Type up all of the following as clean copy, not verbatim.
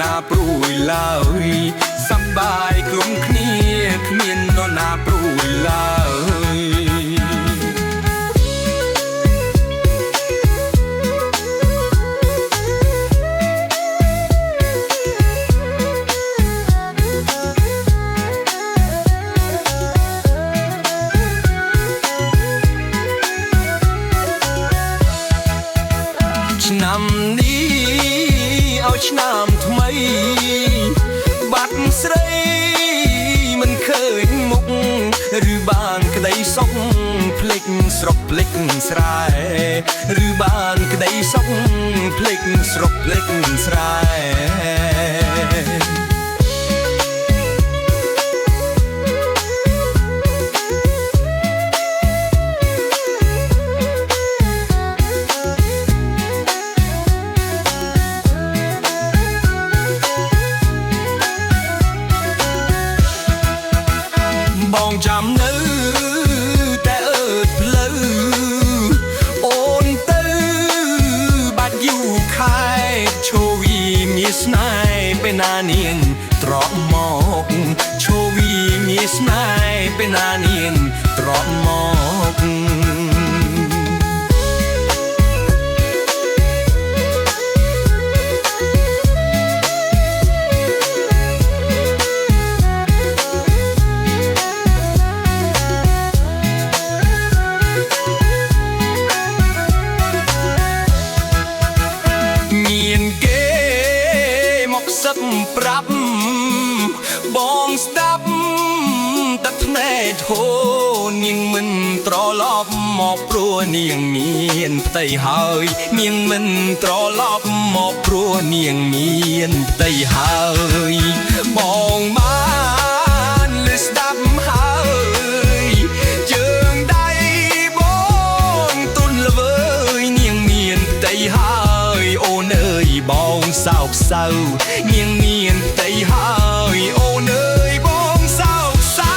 ណាព្រួយឡើយសប្បាយគ្រប់គ្នាគ្មាននរណាព្រួយឡើយឆ្នាំនេះឲ្យឆ្នាំថ្មីបាត់ស្រីមិនឃើញមុខឬបានក្តីសុខភ្លេចស្រុកភ្លេចស្រែឬបានក្តីសុខភ្លេចស្រុកភ្លេចស្រែបងចាំនៅតែអើតផ្លូវអូនទៅបាច់យូរខែឈោវីមានស្នេហ៍ពេលណានាងត្រកមកឈោវីមានស្នេហ៍ពេលណានាងត្រកមកសឹកប្រាប់បងស្ដាប់ទឹកភ្នែកធូរនាងមិនត្រឡប់មកព្រោះនាងមានផ្ទៃហើយនាងមិនត្រឡប់មកព្រោះនាងមានផ្ទៃហើយបងបានលឺស្ដាប់ហើយជើងដៃបងទុនល្វើយនាងមានផ្ទៃហើយអូនអើយបងសោកសៅនាងមានផ្ទៃហើយអូនអើយបងសោកសៅ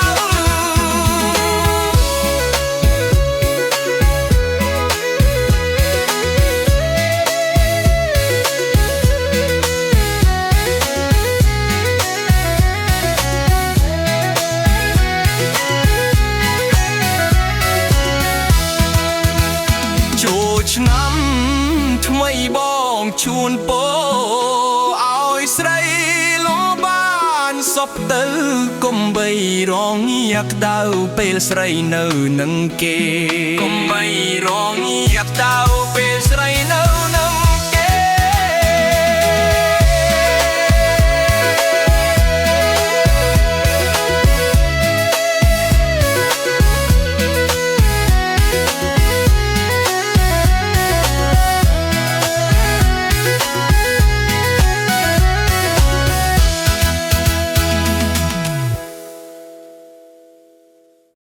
ចូលឆ្នាំថ្មីបងជូនពរឲ្យស្រីលោបានសពទៅកុំបីរងាក្តៅពេលស្រីនៅនឹងគេកុំបីរងាក្តៅ